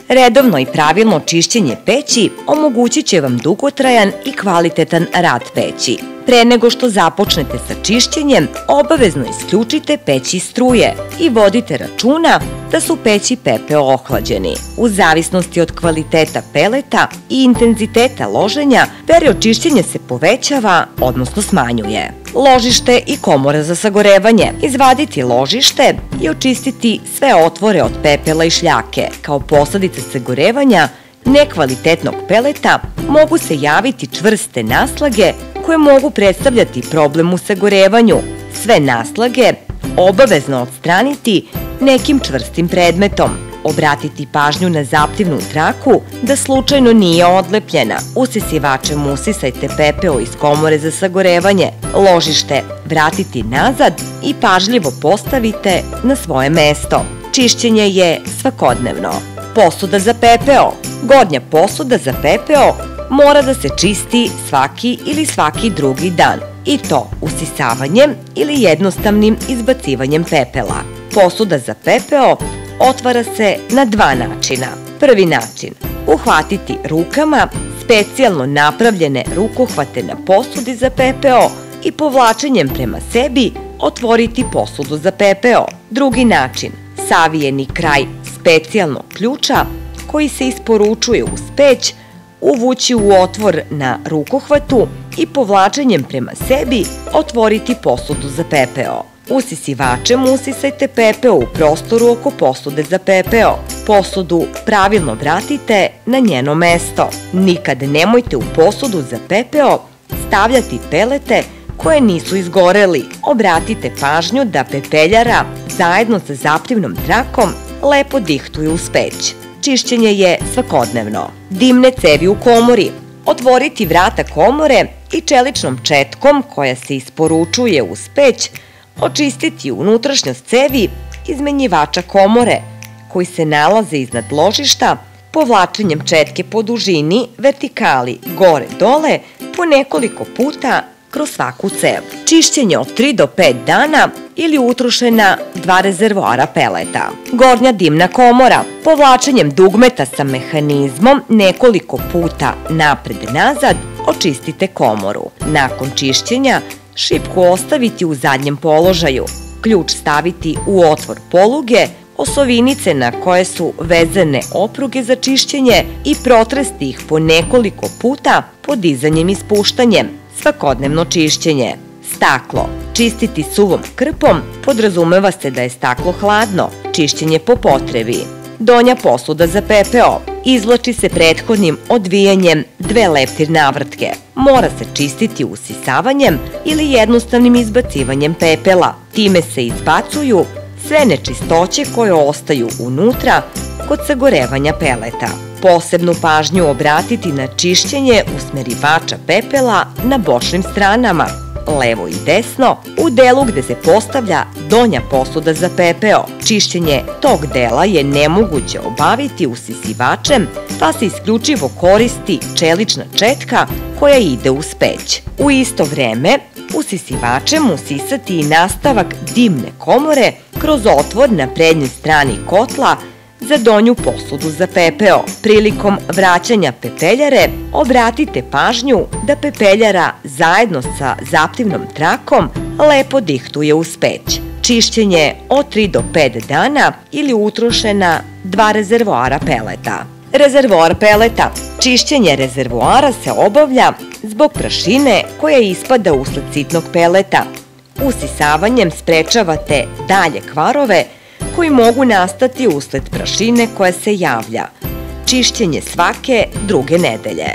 Redovno i pravilno čišćenje peći omogućit će vam dugotrajan i kvalitetan rad peći. Pre nego što započnete sa čišćenjem, obavezno isključite peći struje i vodite računa da su peći pepeo ohlađeni. U zavisnosti od kvaliteta peleta i intenziteta loženja, period čišćenja se povećava, odnosno smanjuje. Ložište i komora za sagorevanje. Izvaditi ložište i očistiti sve otvore od pepela i šljake. Kao posledica sagorevanja nekvalitetnog peleta mogu se javiti čvrste naslage koje mogu predstavljati problem u sagorevanju. Sve naslage obavezno odstraniti nekim čvrstim predmetom. Obratiti pažnju na zaptivnu traku da slučajno nije odlepljena. Usisivačem usisajte pepeo iz komore za sagorevanje. Ložište vratiti nazad i pažljivo postavite na svoje mesto. Čišćenje je svakodnevno. Posuda za pepeo. Gornja posuda za pepeo mora da se čisti svaki ili svaki drugi dan, i to usisavanjem ili jednostavnim izbacivanjem pepela. Posuda za pepeo otvara se na dva načina. Prvi način, uhvatiti rukama specijalno napravljene rukohvate na posudi za pepeo i povlačenjem prema sebi otvoriti posudu za pepeo. Drugi način, savijeni kraj specijalnog ključa koji se isporučuje uz peć, uvući u otvor na rukohvatu i povlačenjem prema sebi otvoriti posudu za pepeo. Usisivačem usisajte pepeo u prostoru oko posude za pepeo. Posudu pravilno vratite na njeno mesto. Nikad nemojte u posudu za pepeo stavljati pelete koje nisu izgoreli. Obratite pažnju da pepeljara zajedno sa zaptivnom trakom lepo dihtuju uz peć. Čišćenje je svakodnevno. Dimne cevi u komori. Otvoriti vrata komore i čeličnom četkom koja se isporučuje uz peć očistiti unutrašnjost cevi izmenjivača komore koji se nalaze iznad ložišta povlačenjem četke po dužini, vertikali, gore-dole po nekoliko puta kroz svaku cev. Čišćenje od 3 do 5 dana ili utrošena 2 rezervoara peleta. Gornja dimna komora. Povlačenjem dugmeta sa mehanizmom nekoliko puta napred-nazad očistite komoru. Nakon čišćenja šipku ostaviti u zadnjem položaju. Ključ staviti u otvor poluge, osovinice na koje su vezane opruge za čišćenje i protresti ih po nekoliko puta podizanjem i spuštanjem. Svakodnevno čišćenje. Staklo. Čistiti suvom krpom podrazumeva se da je staklo hladno. Čišćenje po potrebi. Donja posuda za pepeo. Izvlači se prethodnim odvijanjem 2 leptir navrtke. Mora se čistiti usisavanjem ili jednostavnim izbacivanjem pepela. Time se izbacuju sve nečistoće koje ostaju unutra kod sagorevanja peleta. Posebnu pažnju obratiti na čišćenje usmerivača pepela na bočnim stranama, levo i desno, u delu gde se postavlja donja posuda za pepeo. Čišćenje tog dela je nemoguće obaviti usisivačem, pa se isključivo koristi čelična četka koja ide uz peć. U isto vreme, usisivačem usisati i nastavak dimne komore kroz otvor na prednjoj strani kotla za donju posudu za pepeo. Prilikom vraćanja pepeljare obratite pažnju da pepeljara zajedno sa zaptivnom trakom lepo dihtuje uz peć. Čišćenje od 3 do 5 dana ili utrošena 2 rezervoara peleta. Rezervoar peleta. Čišćenje rezervoara se obavlja zbog prašine koja ispada usled sitnog peleta. Usisavanjem sprečavate dalje kvarove koji mogu nastati usled prašine koja se javlja. Čišćenje svake druge nedelje.